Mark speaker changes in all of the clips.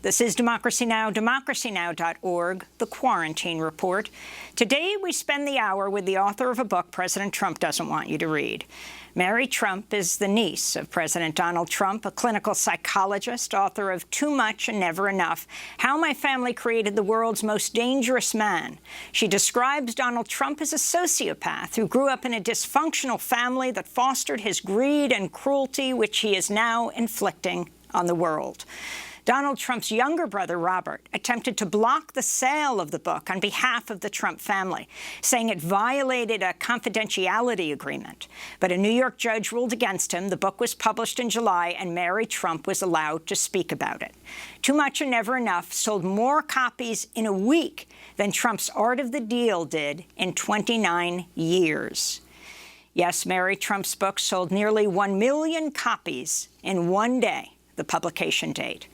Speaker 1: This is Democracy Now!, democracynow.org, The Quarantine Report. Today, we spend the hour with the author of a book President Trump doesn't want you to read. Mary Trump is the niece of President Donald Trump, a clinical psychologist, author of Too Much and Never Enough: How My Family Created the World's Most Dangerous Man. She describes Donald Trump as a sociopath who grew up in a dysfunctional family that fostered his greed and cruelty, which he is now inflicting on the world. Donald Trump's younger brother, Robert, attempted to block the sale of the book on behalf of the Trump family, saying it violated a confidentiality agreement. But a New York judge ruled against him. The book was published in July, and Mary Trump was allowed to speak about it. Too Much and Never Enough sold more copies in a week than Trump's Art of the Deal did in 29 years. Yes, Mary Trump's book sold nearly 1 million copies in one day, the publication date.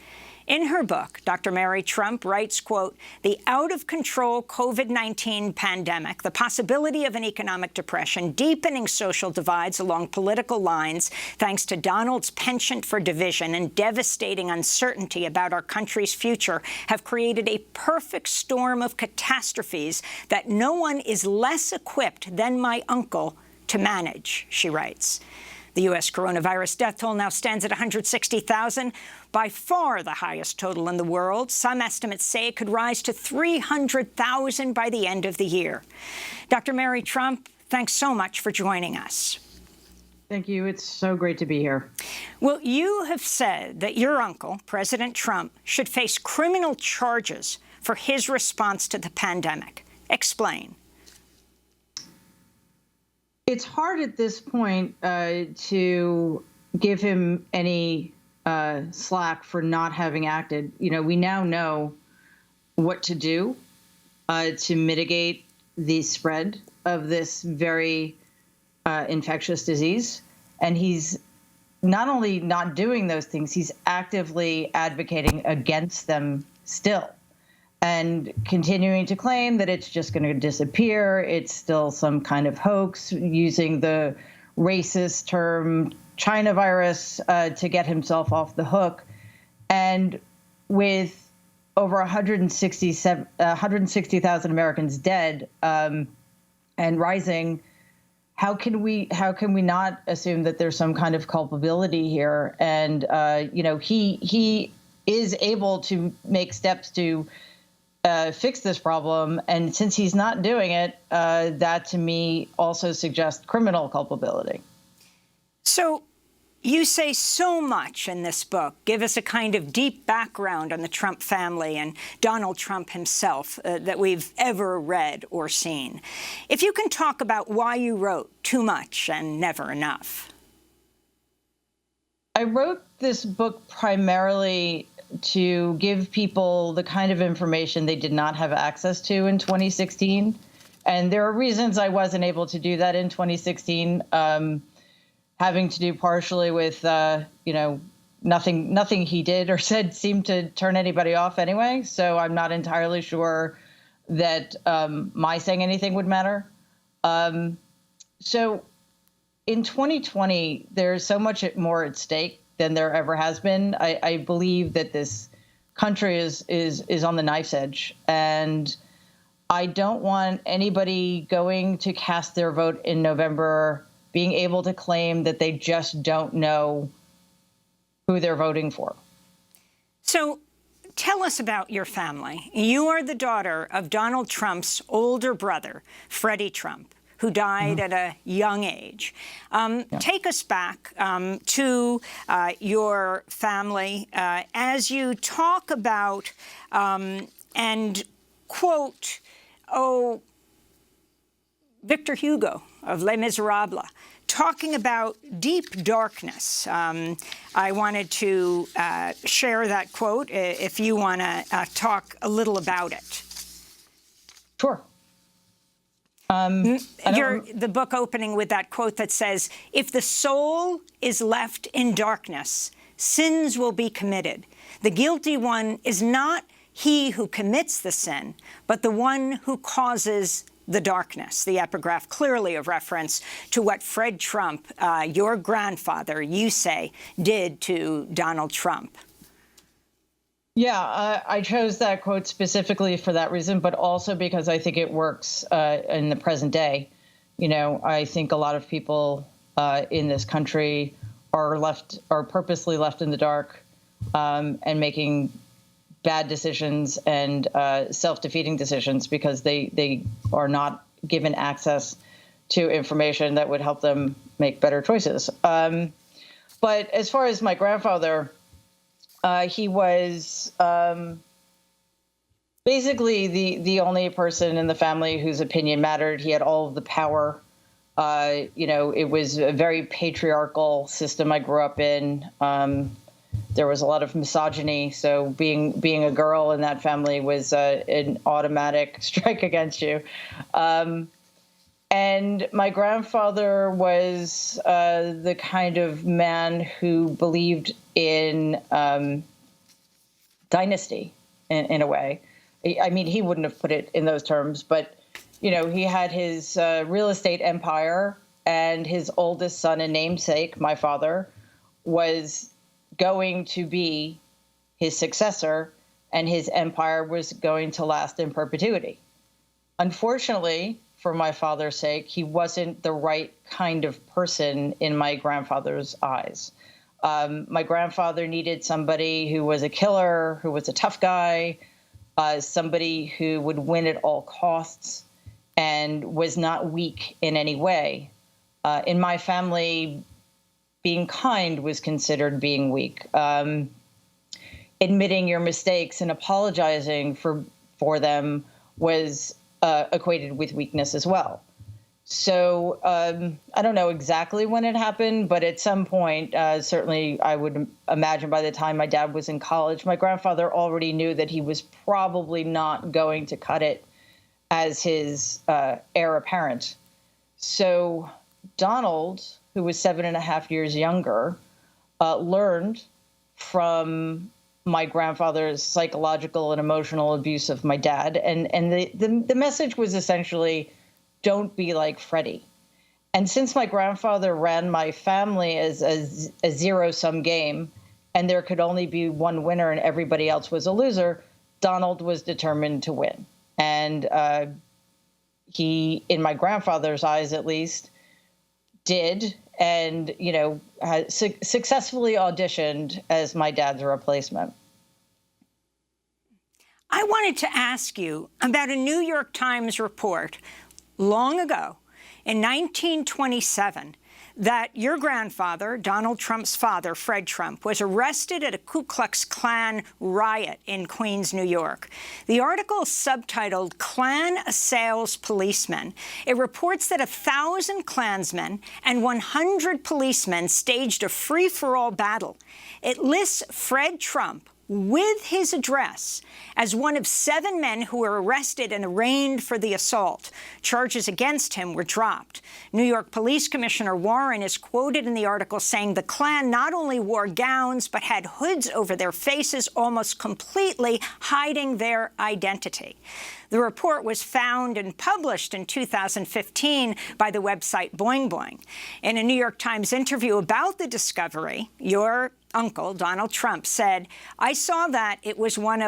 Speaker 1: In her book, Dr. Mary Trump writes, quote, "The out-of-control COVID-19 pandemic, the possibility of an economic depression, deepening social divides along political lines, thanks to Donald's penchant for division and devastating uncertainty about our country's future, have created a perfect storm of catastrophes that no one is less equipped than my uncle to manage," she writes. The U.S. coronavirus death toll now stands at 160,000, by far the highest total in the world. Some estimates say it could rise to 300,000 by the end of the year. Dr. Mary Trump, thanks so much for joining us.
Speaker 2: Thank you. It's so great to be here.
Speaker 1: Well, you have said that your uncle, President Trump, should face criminal charges for his response to the pandemic. Explain.
Speaker 2: It's hard at this point to give him any slack for not having acted. You know, we now know what to do to mitigate the spread of this very infectious disease. And he's not only not doing those things, he's actively advocating against them still, and continuing to claim that it's just going to disappear. It's still some kind of hoax, using the racist term China virus to get himself off the hook. And with over 160,000 Americans dead and rising, how can we not assume that there's some kind of culpability here? And you know, he is able to make steps to fix this problem. And since he's not doing it, that to me also suggests criminal culpability.
Speaker 1: So you say so much in this book. Give us a kind of deep background on the Trump family and Donald Trump himself that we've ever read or seen. If you can talk about why you wrote Too Much and Never Enough.
Speaker 2: I wrote this book primarily to give people the kind of information they did not have access to in 2016. And there are reasons I wasn't able to do that in 2016, having to do partially with, you know, nothing he did or said seemed to turn anybody off anyway. So I'm not entirely sure that my saying anything would matter. So in 2020, there's so much more at stake than there ever has been. I believe that this country is on the knife's edge, and I don't want anybody going to cast their vote in November being able to claim that they just don't know who they're voting for.
Speaker 1: So tell us about your family. You are the daughter of Donald Trump's older brother, Freddie Trump, who died at a young age. Take us back to your family as you talk about and quote, Victor Hugo of Les Miserables, talking about deep darkness. I wanted to share that quote if you want to talk a little about it.
Speaker 2: Sure.
Speaker 1: The book opening with that quote that says, "If the soul is left in darkness, sins will be committed. The guilty one is not he who commits the sin, but the one who causes the darkness." The epigraph clearly a reference to what Fred Trump, your grandfather, you say, did to Donald Trump.
Speaker 2: Yeah, I chose that quote specifically for that reason, but also because I think it works in the present day. I think a lot of people in this country are purposely left in the dark and making bad decisions and self-defeating decisions because they are not given access to information that would help them make better choices. But as far as my grandfather, he was basically the only person in the family whose opinion mattered. He had all of the power. It was a very patriarchal system I grew up in. There was a lot of misogyny, so being a girl in that family was an automatic strike against you. And my grandfather was the kind of man who believed in dynasty in a way. I mean, he wouldn't have put it in those terms, but, he had his real estate empire, and his oldest son and namesake, my father, was going to be his successor, and his empire was going to last in perpetuity. Unfortunately, for my father's sake, he wasn't the right kind of person in my grandfather's eyes. My grandfather needed somebody who was a killer, who was a tough guy, somebody who would win at all costs and was not weak in any way. In my family, being kind was considered being weak. Admitting your mistakes and apologizing for them was equated with weakness as well. So I don't know exactly when it happened, but at some point, certainly I would imagine by the time my dad was in college, my grandfather already knew that he was probably not going to cut it as his heir apparent. So Donald, who was 7.5 years younger, learned from my grandfather's psychological and emotional abuse of my dad. And the message was essentially, don't be like Freddie. And since my grandfather ran my family as a zero-sum game, and there could only be one winner and everybody else was a loser, Donald was determined to win. And he, in my grandfather's eyes at least, did, and, had successfully auditioned as my dad's replacement.
Speaker 1: I wanted to ask you about a New York Times report long ago, in 1927, that your grandfather, Donald Trump's father, Fred Trump, was arrested at a Ku Klux Klan riot in Queens, New York. The article is subtitled "Klan Assails Policemen." It reports that 1,000 Klansmen and 100 policemen staged a free-for-all battle. It lists Fred Trump with his address as one of 7 men who were arrested and arraigned for the assault. Charges against him were dropped. New York Police Commissioner Warren is quoted in the article saying the Klan not only wore gowns but had hoods over their faces, almost completely hiding their identity. The report was found and published in 2015 by the website Boing Boing. In a New York Times interview about the discovery, your uncle, Donald Trump, said, "I saw that it was one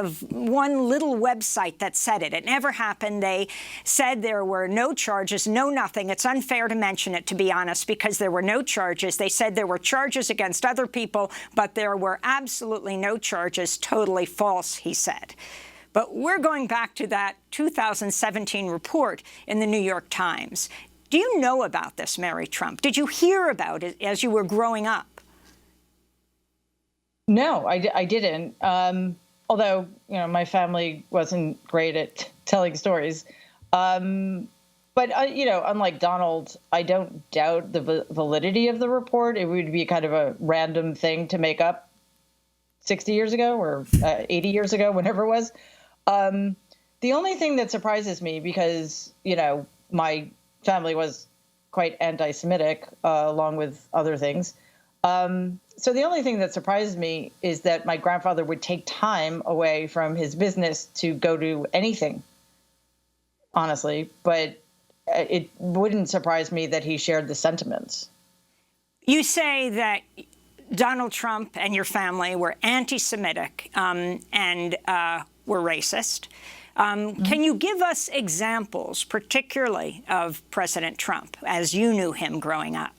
Speaker 1: little website that said it. It never happened. They said there were no charges, no nothing. It's unfair to mention it, to be honest, because there were no charges. They said there were charges against other people, but there were absolutely no charges. Totally false," he said. But we're going back to that 2017 report in the New York Times. Do you know about this, Mary Trump? Did you hear about it as you were growing up?
Speaker 2: No, I didn't. Although, my family wasn't great at telling stories. But, unlike Donald, I don't doubt the validity of the report. It would be kind of a random thing to make up 60 years ago or 80 years ago, whenever it was. The only thing that surprises me, because, my family was quite anti-Semitic, along with other things. So the only thing that surprises me is that my grandfather would take time away from his business to go to anything, honestly. But it wouldn't surprise me that he shared the sentiments.
Speaker 1: You say that Donald Trump and your family were anti-Semitic and were racist. Can you give us examples, particularly of President Trump, as you knew him growing up?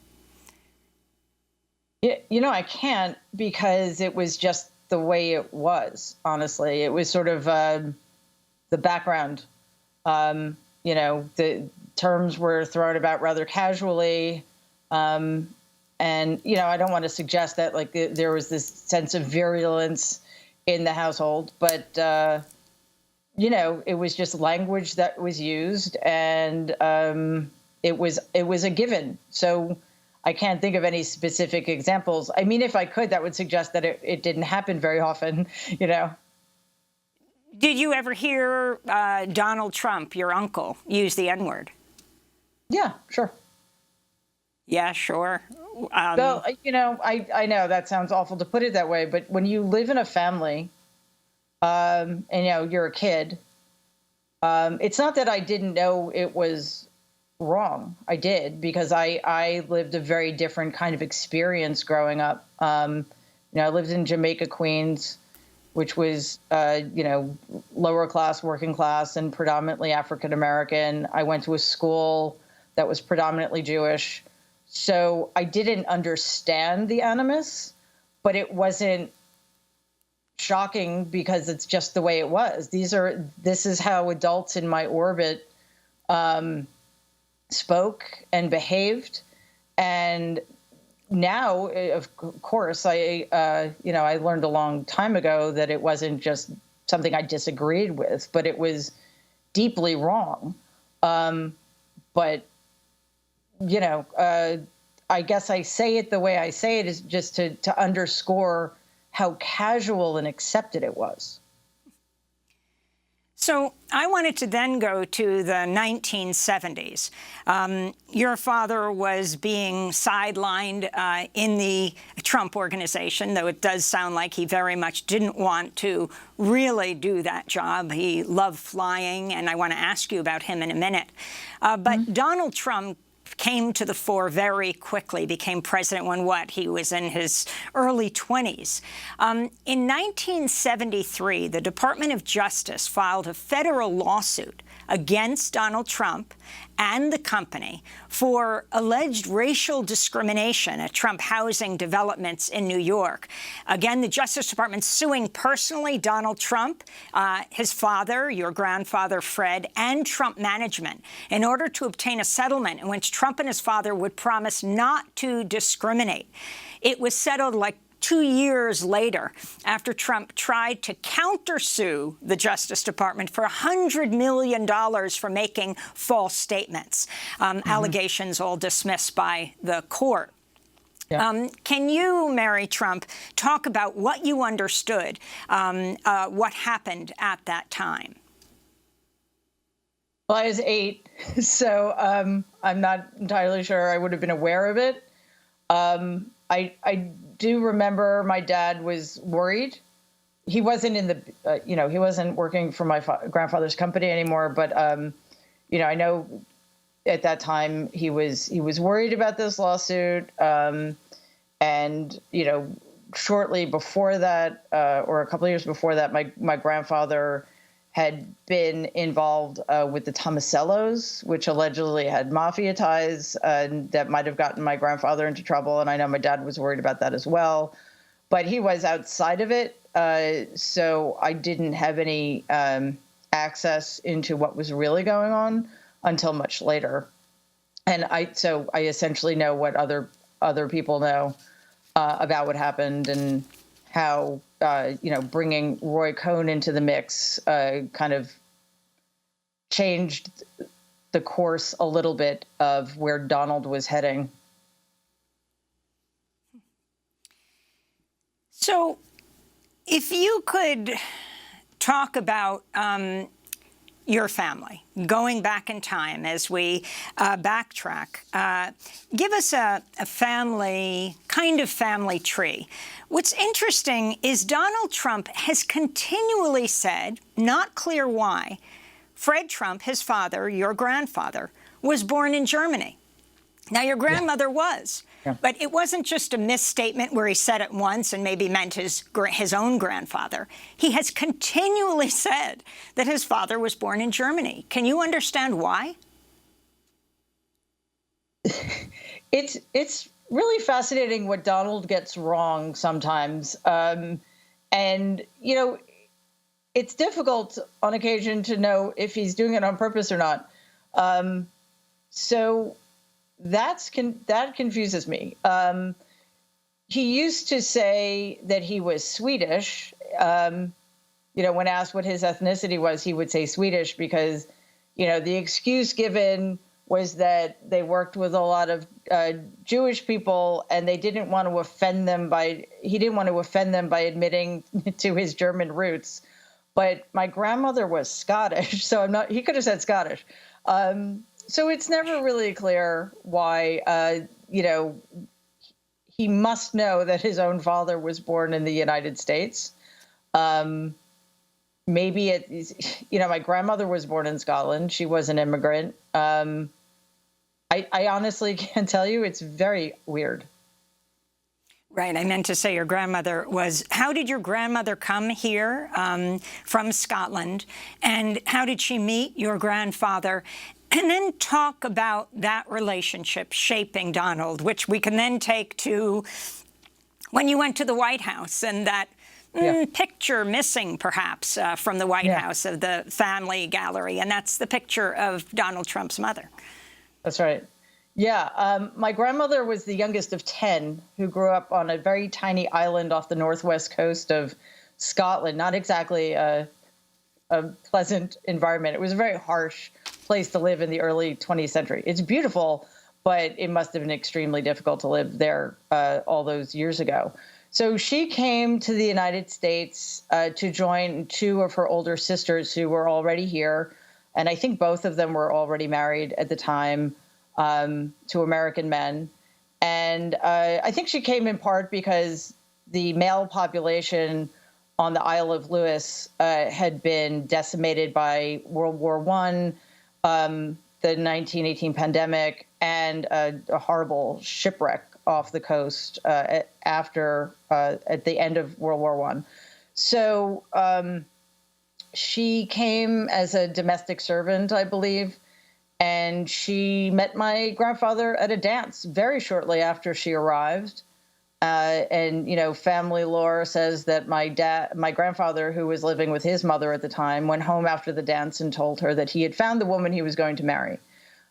Speaker 2: You know, I can't, because it was just the way it was, honestly. It was sort of the background. You know, the terms were thrown about rather casually. And, you know, I don't want to suggest that, like, there was this sense of virulence in the household, but, you know, it was just language that was used, and it was a given. So I can't think of any specific examples. I mean, if I could, that would suggest that it didn't happen very often, you know.
Speaker 1: Did you ever hear Donald Trump, your uncle, use the N-word?
Speaker 2: Yeah, sure.
Speaker 1: Yeah, sure.
Speaker 2: Well, you know, I know that sounds awful to put it that way, but when you live in a family, and, you know, you're a kid, it's not that I didn't know it was wrong. I did, because I lived a very different kind of experience growing up. You know, I lived in Jamaica, Queens, which was, you know, lower class, working class, and predominantly African American. I went to a school that was predominantly Jewish. So I didn't understand the animus, but it wasn't shocking because it's just the way it was. This is how adults in my orbit spoke and behaved. And now, of course, you know, I learned a long time ago that it wasn't just something I disagreed with, but it was deeply wrong. But, you know, I guess I say it the way I say it is just to underscore how casual and accepted it was.
Speaker 1: So I wanted to then go to the 1970s. Your father was being sidelined in the Trump organization, though it does sound like he very much didn't want to really do that job. He loved flying, and I want to ask you about him in a minute. But Donald Trump came to the fore very quickly, became president when he was in his early 20s. In 1973, the Department of Justice filed a federal lawsuit against Donald Trump and the company for alleged racial discrimination at Trump housing developments in New York. Again, the Justice Department suing personally Donald Trump, his father, your grandfather Fred, and Trump management in order to obtain a settlement in which Trump and his father would promise not to discriminate. It was settled like 2 years later, after Trump tried to countersue the Justice Department for $100 million for making false statements, allegations all dismissed by the court. Yeah. Can you, Mary Trump, talk about what you understood, what happened at that time?
Speaker 2: Well, I was 8, so I'm not entirely sure I would have been aware of it. I do remember my dad was worried. He wasn't in the, you know, he wasn't working for my grandfather's company anymore. But, you know, I know at that time he was worried about this lawsuit. And, you know, shortly before that, or a couple of years before that, my grandfather had been involved with the Tomasellos, which allegedly had mafia ties, and that might have gotten my grandfather into trouble. And I know my dad was worried about that as well. But he was outside of it, so I didn't have any access into what was really going on until much later. And so I essentially know what other people know about what happened and how, you know, bringing Roy Cohn into the mix kind of changed the course a little bit of where Donald was heading.
Speaker 1: So if you could talk about your family, going back in time as we backtrack, give us a family, kind of family tree. What's interesting is Donald Trump has continually said, not clear why, Fred Trump, his father, your grandfather, was born in Germany. Now, your grandmother was.
Speaker 2: Yeah.
Speaker 1: But it wasn't just a misstatement where he said it once and maybe meant his own grandfather. He has continually said that his father was born in Germany. Can you understand why?
Speaker 2: It's really fascinating what Donald gets wrong sometimes. And, it's difficult on occasion to know if he's doing it on purpose or not. So that confuses me. He used to say that he was Swedish. When asked what his ethnicity was, he would say Swedish because, the excuse given was that they worked with a lot of Jewish people and he didn't want to offend them by admitting to his German roots. But my grandmother was Scottish, so he could have said Scottish. So it's never really clear why, he must know that his own father was born in the United States. Maybe my grandmother was born in Scotland. She was an immigrant. I honestly can't tell you. It's very weird.
Speaker 1: Right. I meant to say your grandmother was. How did your grandmother come here from Scotland? And how did she meet your grandfather? And then talk about that relationship shaping Donald, which we can then take to when you went to the White House and that picture missing, perhaps, from the White House of the family gallery. And that's the picture of Donald Trump's mother.
Speaker 2: That's right. Yeah. My grandmother was the youngest of 10 who grew up on a very tiny island off the northwest coast of Scotland. Not exactly a pleasant environment. It was a very harsh place to live in the early 20th century. It's beautiful, but it must have been extremely difficult to live there all those years ago. So she came to the United States to join two of her older sisters who were already here. And I think both of them were already married at the time to American men. And I think she came in part because the male population on the Isle of Lewis had been decimated by World War I, the 1918 pandemic, and a horrible shipwreck off the coast at the end of World War I. So she came as a domestic servant, I believe, and she met my grandfather at a dance very shortly after she arrived. And family lore says that my grandfather, who was living with his mother at the time, went home after the dance and told her that he had found the woman he was going to marry,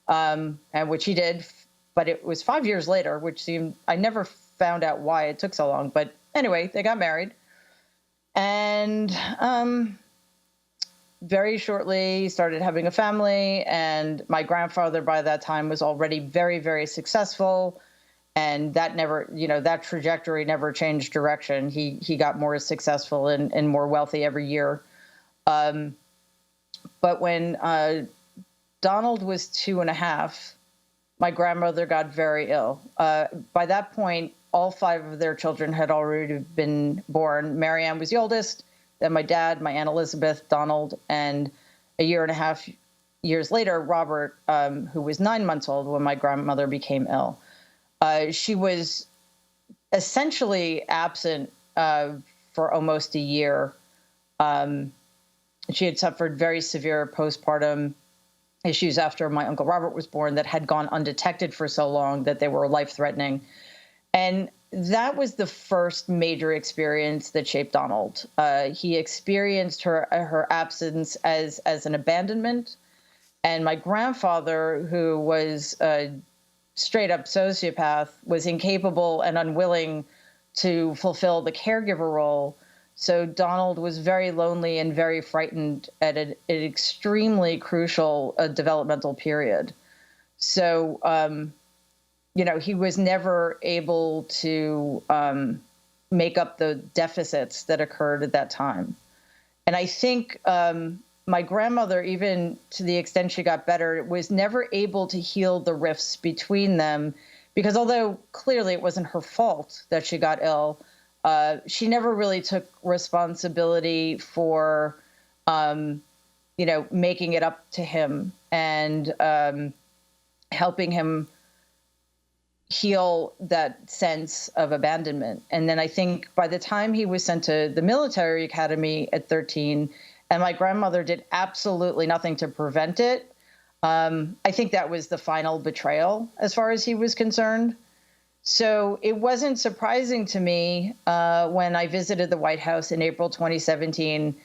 Speaker 2: and which he did. But it was 5 years later, which I never found out why it took so long. But anyway, they got married. And very shortly started having a family. And my grandfather by that time was already very, very successful. And that that trajectory never changed direction. He got more successful and more wealthy every year. But when Donald was 2.5, my grandmother got very ill. By that point, all 5 of their children had already been born. Marianne was the oldest, then my dad, my Aunt Elizabeth, Donald, and a 1.5 years later, Robert, who was 9 months old when my grandmother became ill. She was essentially absent for almost a year. She had suffered very severe postpartum issues after my Uncle Robert was born that had gone undetected for so long that they were life-threatening. And that was the first major experience that shaped Donald. He experienced her absence as an abandonment. And my grandfather, who was a straight-up sociopath, was incapable and unwilling to fulfill the caregiver role. So Donald was very lonely and very frightened at an extremely crucial developmental period. So, he was never able to make up the deficits that occurred at that time. And I think my grandmother, even to the extent she got better, was never able to heal the rifts between them, because although clearly it wasn't her fault that she got ill, she never really took responsibility for, making it up to him and helping him heal that sense of abandonment. And then I think by the time he was sent to the military academy at 13, and my grandmother did absolutely nothing to prevent it, I think that was the final betrayal as far as he was concerned. So it wasn't surprising to me when I visited the White House in April 2017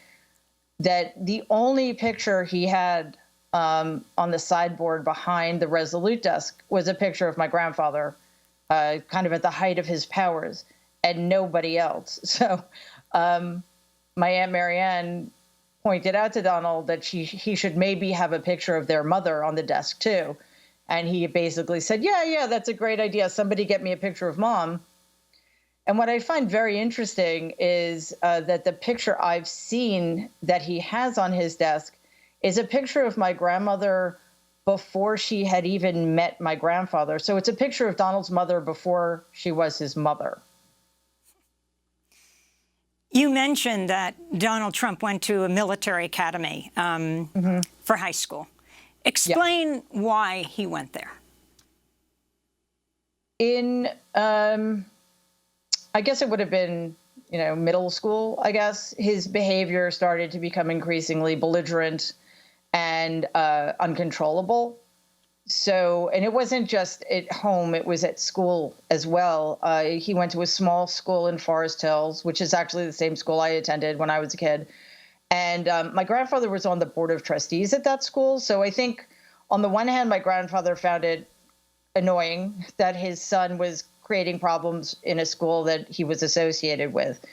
Speaker 2: that the only picture he had on the sideboard behind the Resolute desk was a picture of my grandfather, kind of at the height of his powers, and nobody else. So my Aunt Marianne pointed out to Donald that he should maybe have a picture of their mother on the desk too. And he basically said, yeah, that's a great idea. Somebody get me a picture of mom. And what I find very interesting is that the picture I've seen that he has on his desk is a picture of my grandmother before she had even met my grandfather. So it's a picture of Donald's mother before she was his mother.
Speaker 1: You mentioned that Donald Trump went to a military academy for high school. Explain why he went there. I guess it would have been, middle school, I guess. His behavior started to become increasingly belligerent and uncontrollable. So, and it wasn't just at home, it was at school as well. He went to a small school in Forest Hills, which is actually the same school I attended when I was a kid. And my grandfather was on the board of trustees at that school. So I think on the one hand, my grandfather found it annoying that his son was creating problems in a school that he was associated with.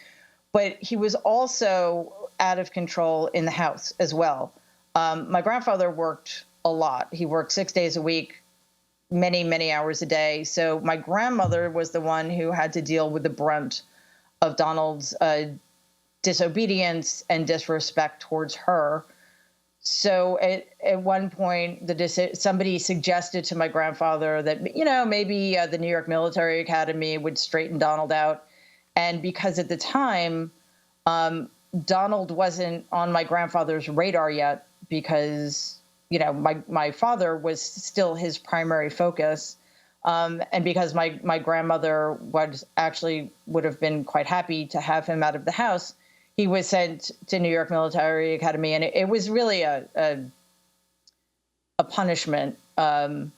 Speaker 1: But he was also out of control in the house as well. My grandfather worked a lot. He worked 6 days a week, many, many hours a day. So my grandmother was the one who had to deal with the brunt of Donald's disobedience and disrespect towards her. So at one point, somebody suggested to my grandfather that, maybe the New York Military Academy would straighten Donald out. And because at the time, Donald wasn't on my grandfather's radar yet because, my father was still his primary focus. And because my grandmother would have been quite happy to have him out of the house, he was sent to New York Military Academy, and it was really a punishment. It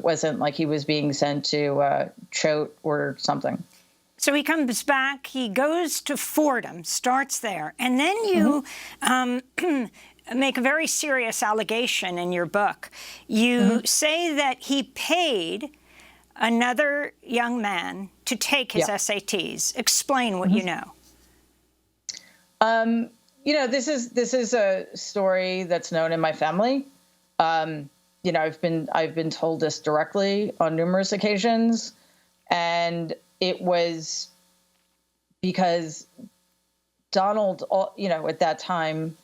Speaker 1: wasn't like he was being sent to Choate or something. So he comes back, he goes to Fordham, starts there, and then you make a very serious allegation in your book. You say that he paid another young man to take his SATs. Explain what you know. This
Speaker 2: is a story that's known in my family. I've been told this directly on numerous occasions, and it was because Donald, at that time,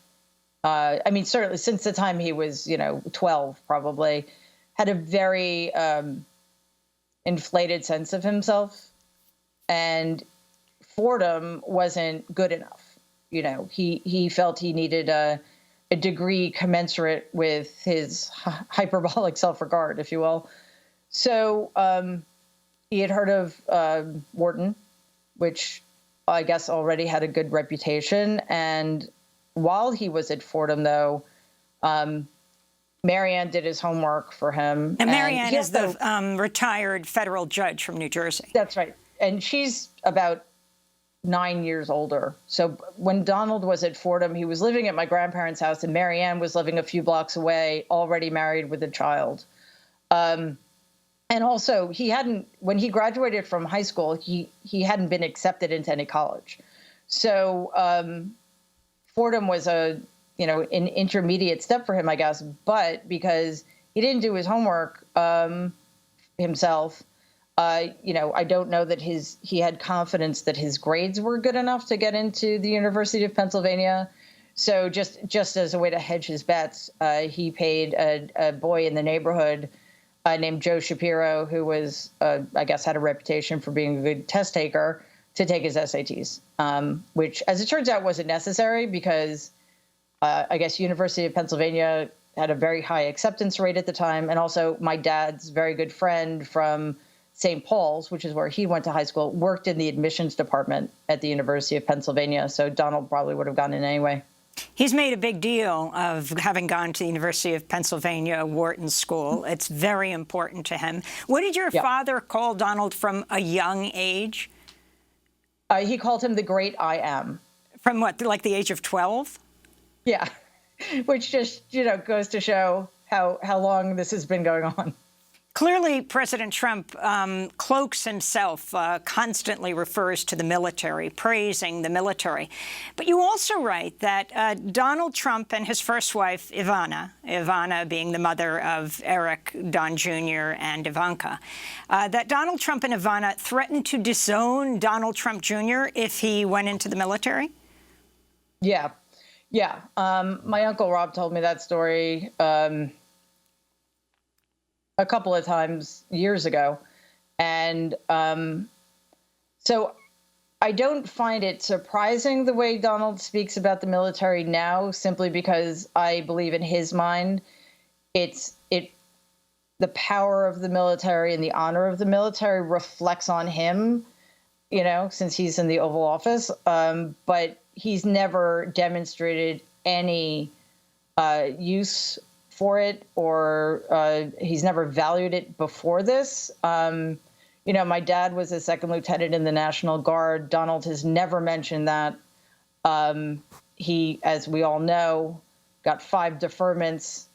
Speaker 2: certainly since the time he was, 12 probably, had a very inflated sense of himself, and Fordham wasn't good enough. He felt he needed a degree commensurate with his hyperbolic self-regard, if you will. So he had heard of Wharton, which I guess already had a good reputation. And while he was at Fordham, though, Marianne did his homework for him.
Speaker 1: And Marianne is the retired federal judge from New Jersey.
Speaker 2: That's right. And she's about 9 years older. So when Donald was at Fordham, he was living at my grandparents' house, and Marianne was living a few blocks away, already married with a child. And also, when he graduated from high school, he hadn't been accepted into any college. So Fordham was an intermediate step for him, I guess. But because he didn't do his homework himself, I don't know that he had confidence that his grades were good enough to get into the University of Pennsylvania. So just as a way to hedge his bets, he paid a boy in the neighborhood named Joe Shapiro, who was, I guess, had a reputation for being a good test taker, to take his SATs, which, as it turns out, wasn't necessary because I guess University of Pennsylvania had a very high acceptance rate at the time. And also my dad's very good friend from St. Paul's, which is where he went to high school, worked in the admissions department at the University of Pennsylvania. So Donald probably would have gone in anyway.
Speaker 1: He's made a big deal of having gone to the University of Pennsylvania, Wharton School. It's very important to him. What did your father call Donald from a young age?
Speaker 2: He called him the great I am.
Speaker 1: From what, like the age of 12?
Speaker 2: Yeah, which just, goes to show how long this has been going on.
Speaker 1: Clearly, President Trump cloaks himself, constantly refers to the military, praising the military. But you also write that Donald Trump and his first wife, Ivana being the mother of Eric, Don Jr., and Ivanka, that Donald Trump and Ivana threatened to disown Donald Trump Jr. if he went into the military?
Speaker 2: Yeah. My Uncle Rob told me that story a couple of times years ago. And so I don't find it surprising the way Donald speaks about the military now, simply because I believe in his mind, the power of the military and the honor of the military reflects on him, since he's in the Oval Office. But he's never demonstrated any use for it, or he's never valued it before this. My dad was a second lieutenant in the National Guard. Donald has never mentioned that. He, as we all know, got 5 deferments.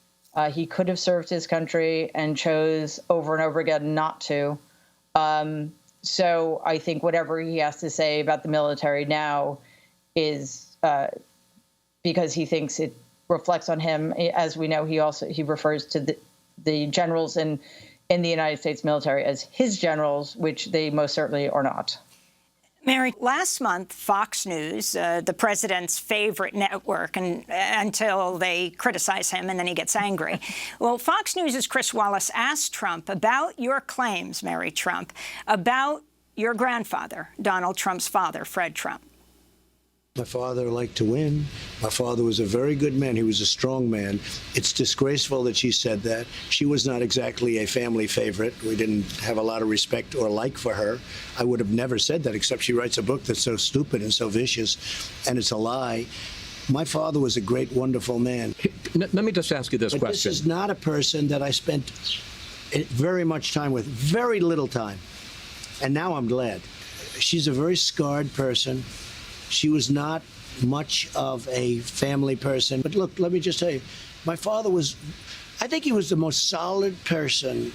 Speaker 2: He could have served his country and chose over and over again not to. So I think whatever he has to say about the military now is because he thinks it reflects on him. As we know, he refers to the generals in the United States military as his generals, which they most certainly are not.
Speaker 1: Mary, last month, Fox News, the president's favorite network, until they criticize him and then he gets angry. Well, Fox News' Chris Wallace asked Trump about your claims, Mary Trump, about your grandfather, Donald Trump's father, Fred Trump.
Speaker 3: My father liked to win. My father was a very good man. He was a strong man. It's disgraceful that she said that. She was not exactly a family favorite. We didn't have a lot of respect or like for her. I would have never said that, except she writes a book that's so stupid and so vicious, and it's a lie. My father was a great, wonderful man.
Speaker 4: Let me just ask you this question.
Speaker 3: This is not a person that I spent very much time with, very little time. And now I'm glad. She's a very scarred person. She was not much of a family person. But look, let me just tell you, my father I think he was the most solid person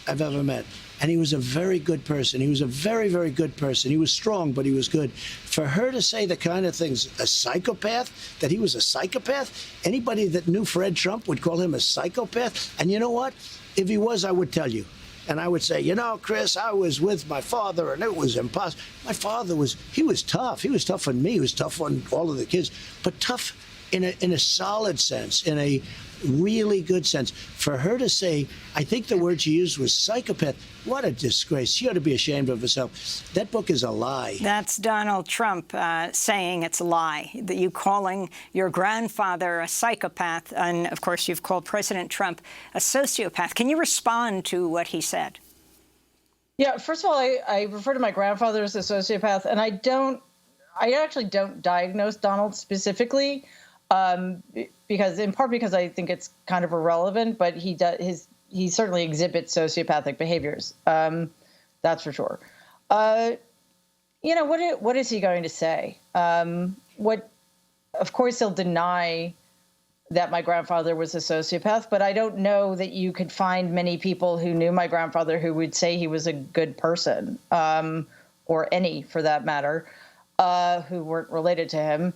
Speaker 3: I've ever met. And he was a very good person. He was a very, very good person. He was strong, but he was good. For her to say the kind of things, a psychopath, that he was a psychopath, anybody that knew Fred Trump would call him a psychopath. And you know what? If he was, I would tell you. And I would say, Chris, I was with my father, and it was impossible. My father was tough. He was tough on me. He was tough on all of the kids, but tough in a solid sense, in a really good sense. For her to say, I think the word she used was psychopath, what a disgrace. She ought to be ashamed of herself. That book is a lie.
Speaker 1: That's Donald Trump saying it's a lie, that you calling your grandfather a psychopath, and of course you've called President Trump a sociopath. Can you respond to what he said?
Speaker 2: Yeah, first of all, I refer to my grandfather as a sociopath, and I actually don't diagnose Donald specifically. Because I think it's kind of irrelevant, but he certainly exhibits sociopathic behaviors. That's for sure. What is he going to say? Of course, he'll deny that my grandfather was a sociopath, but I don't know that you could find many people who knew my grandfather who would say he was a good person, or any for that matter, who weren't related to him.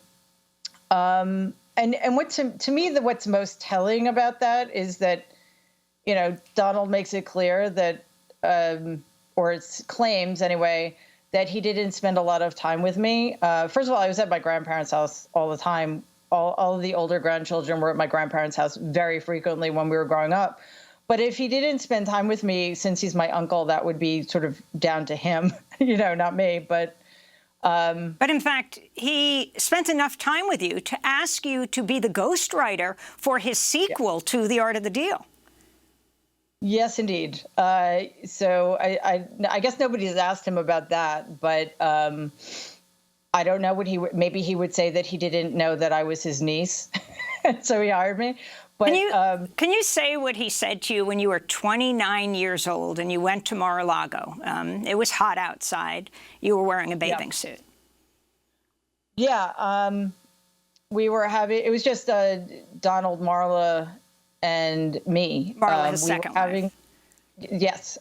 Speaker 2: And what's most telling about that is that, Donald makes it clear that, or it claims anyway, that he didn't spend a lot of time with me. First of all, I was at my grandparents' house all the time. All of the older grandchildren were at my grandparents' house very frequently when we were growing up. But if he didn't spend time with me, since he's my uncle, that would be sort of down to him, not me. But
Speaker 1: But in fact, he spent enough time with you to ask you to be the ghostwriter for his sequel to The Art of the Deal.
Speaker 2: Yes, indeed. So I guess nobody's asked him about that, but I don't know what maybe he would say that he didn't know that I was his niece. So he hired me. But
Speaker 1: can you say what he said to you when you were 29 years old and you went to Mar-a-Lago? It was hot outside. You were wearing a bathing suit.
Speaker 2: Yeah. We were having, it was just Donald, Marla, and me.
Speaker 1: Marla, his second wife.
Speaker 2: Yes.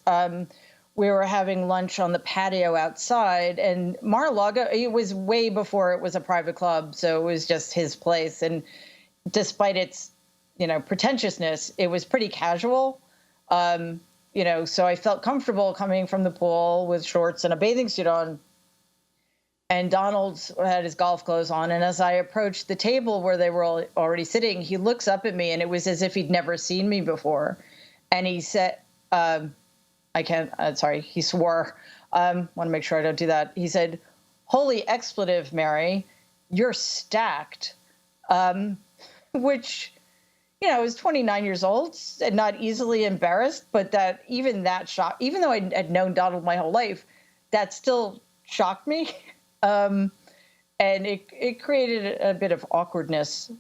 Speaker 2: We were having lunch on the patio outside, and Mar-a-Lago, it was way before it was a private club, so it was just his place. And despite its, pretentiousness, it was pretty casual. So I felt comfortable coming from the pool with shorts and a bathing suit on. And Donald had his golf clothes on. And as I approached the table where they were already sitting, he looks up at me, and it was as if he'd never seen me before. And he said, he swore. Want to make sure I don't do that. He said, "Holy expletive, Mary, you're stacked." Which, I was 29 years old and not easily embarrassed, but that shock, even though I had known Donald my whole life, that still shocked me. And it created a bit of awkwardness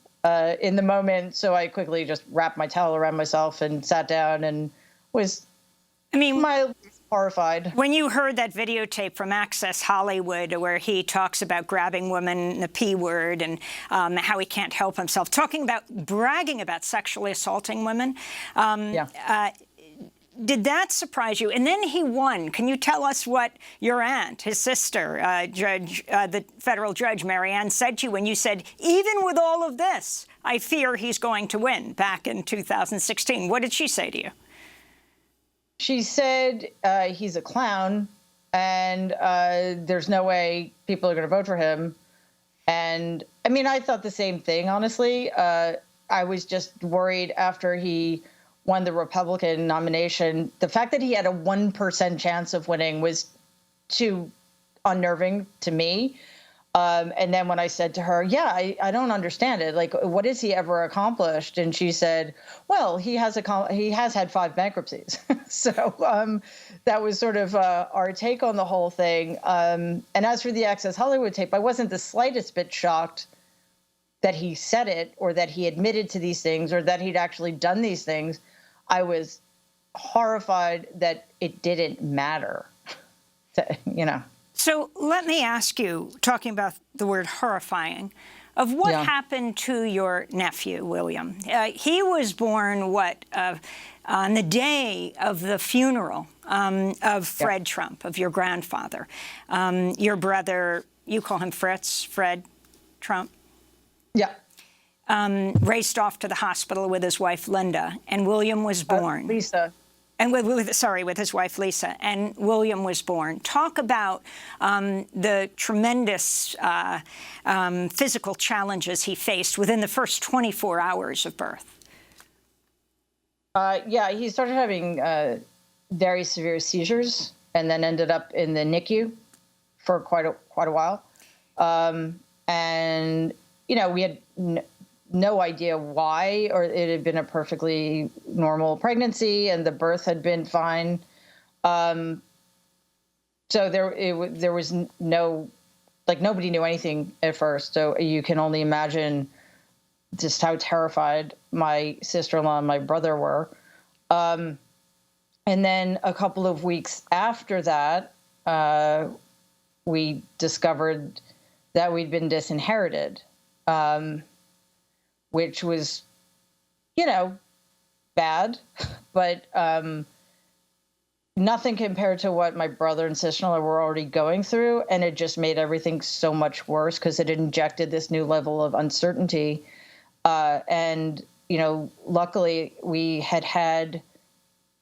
Speaker 2: in the moment. So I quickly just wrapped my towel around myself and sat down and was mildly horrified.
Speaker 1: When you heard that videotape from Access Hollywood where he talks about grabbing women, the P word, and how he can't help himself, bragging about sexually assaulting women, did that surprise you? And then he won. Can you tell us what your aunt, his sister, the federal judge, Marianne, said to you when you said, even with all of this, I fear he's going to win, back in 2016? What did she say to you?
Speaker 2: She said he's a clown, and there's no way people are going to vote for him. And I thought the same thing, honestly. I was just worried after he won the Republican nomination. The fact that he had a 1% chance of winning was too unnerving to me. And then when I said to her, I don't understand it. Like, what has he ever accomplished? And she said, well, he has had 5 bankruptcies. So that was sort of our take on the whole thing. And as for the Access Hollywood tape, I wasn't the slightest bit shocked that he said it, or that he admitted to these things, or that he'd actually done these things. I was horrified that it didn't matter,
Speaker 1: So let me ask you, talking about the word horrifying, of what happened to your nephew, William. He was born, on the day of the funeral of Fred Trump, of your grandfather. Your brother, you call him Fred Trump?
Speaker 2: Yeah.
Speaker 1: Raced off to the hospital with his wife, Linda, and William was born.
Speaker 2: Lisa.
Speaker 1: And with his wife, Lisa, and William was born. Talk about the tremendous physical challenges he faced within the first 24 hours of birth.
Speaker 2: He started having very severe seizures, and then ended up in the NICU for quite a while. And we had no idea why, or it had been a perfectly normal pregnancy and the birth had been fine. So there was nobody knew anything at first. So you can only imagine just how terrified my sister-in-law and my brother were. And then a couple of weeks after that, we discovered that we'd been disinherited. Which was, bad, but nothing compared to what my brother and sister-in-law were already going through. And it just made everything so much worse because it injected this new level of uncertainty. And luckily we had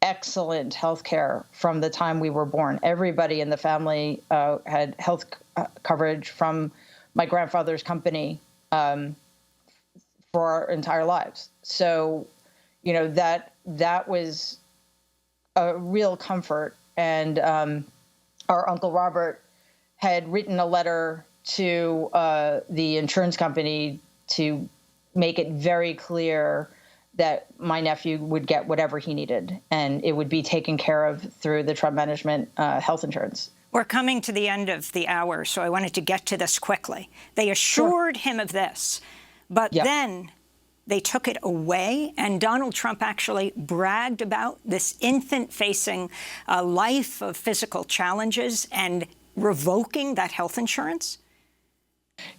Speaker 2: excellent health care from the time we were born. Everybody in the family had health coverage from my grandfather's company for our entire lives. So, that was a real comfort. And our Uncle Robert had written a letter to the insurance company to make it very clear that my nephew would get whatever he needed, and it would be taken care of through the Trump management health insurance.
Speaker 1: We're coming to the end of the hour, so I wanted to get to this quickly. They assured him of this, but then they took it away, and Donald Trump actually bragged about this infant facing a life of physical challenges and revoking that health insurance?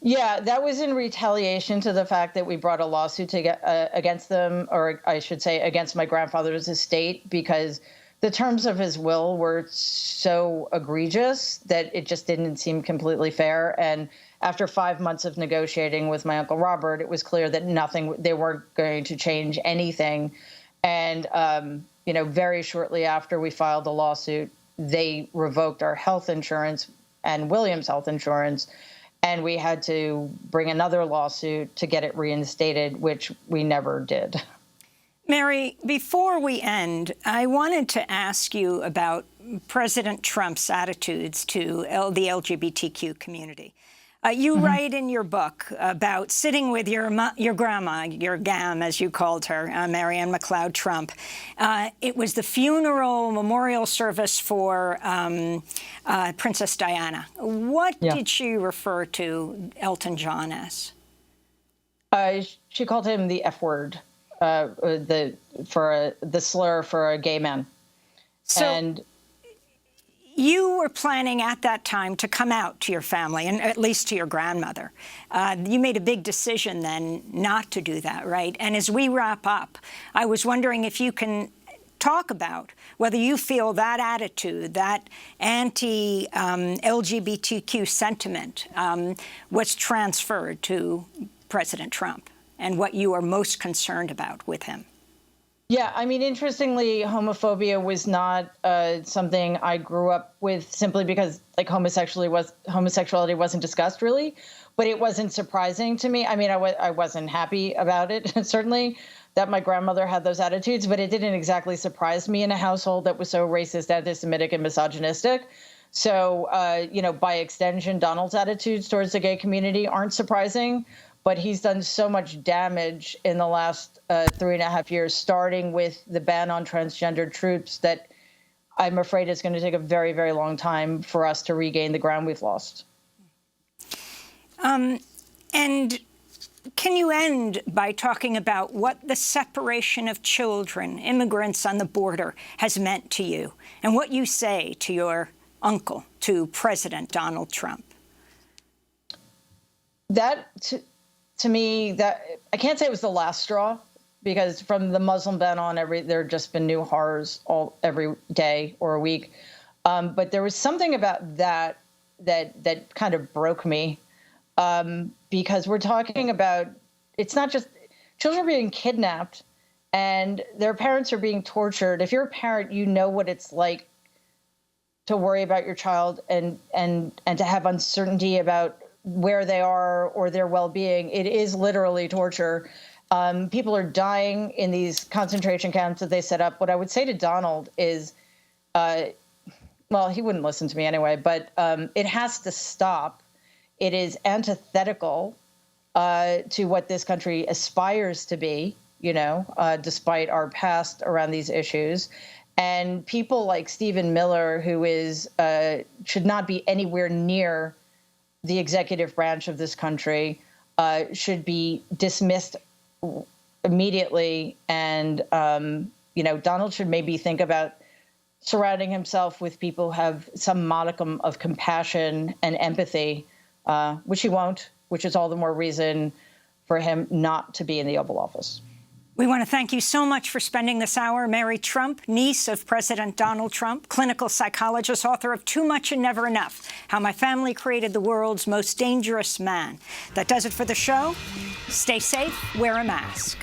Speaker 2: Yeah, that was in retaliation to the fact that we brought a lawsuit to get, against them, or I should say against my grandfather's estate, because the terms of his will were so egregious that it just didn't seem completely fair. And after 5 months of negotiating with my Uncle Robert, it was clear that they weren't going to change anything. And, very shortly after we filed the lawsuit, they revoked our health insurance and William's health insurance. And we had to bring another lawsuit to get it reinstated, which we never did.
Speaker 1: Mary, before we end, I wanted to ask you about President Trump's attitudes to the LGBTQ community. You write in your book about sitting with your grandma, your GAM, as you called her, Marianne McLeod Trump. It was the funeral memorial service for Princess Diana. What did she refer to Elton John as?
Speaker 2: She called him the F word, the slur for a gay man.
Speaker 1: So you were planning at that time to come out to your family, and at least to your grandmother. You made a big decision then not to do that, right? And as we wrap up, I was wondering if you can talk about whether you feel that attitude, that anti-LGBTQ sentiment was transferred to President Trump, and what you are most concerned about with him.
Speaker 2: Yeah, I mean, interestingly, homophobia was not something I grew up with simply because, like, homosexuality wasn't discussed really, but it wasn't surprising to me. I mean, I wasn't happy about it, certainly, that my grandmother had those attitudes, but it didn't exactly surprise me in a household that was so racist, anti-Semitic, and misogynistic. So, by extension, Donald's attitudes towards the gay community aren't surprising. But he's done so much damage in the last 3.5 years, starting with the ban on transgendered troops, that I'm afraid it's going to take a very, very long time for us to regain the ground we've lost.
Speaker 1: And can you end by talking about what the separation of children, immigrants on the border, has meant to you, and what you say to your uncle, to President Donald Trump? To me, that I can't say it was the last straw, because from the Muslim ban on, there have just been new horrors every day or a week. But there was something about that kind of broke me, because we're talking about, it's not just children are being kidnapped and their parents are being tortured. If you're a parent, you know what it's like to worry about your child and to have uncertainty about where they are or their well-being. It is literally torture. People are dying in these concentration camps that they set up. What I would say to Donald is, he wouldn't listen to me anyway, but it has to stop. It is antithetical to what this country aspires to be, despite our past around these issues. And people like Stephen Miller, who should not be anywhere near the executive branch of this country, should be dismissed immediately. And, Donald should maybe think about surrounding himself with people who have some modicum of compassion and empathy, which he won't, which is all the more reason for him not to be in the Oval Office. We want to thank you so much for spending this hour. Mary Trump, niece of President Donald Trump, clinical psychologist, author of Too Much and Never Enough, How My Family Created the World's Most Dangerous Man. That does it for the show. Stay safe, wear a mask.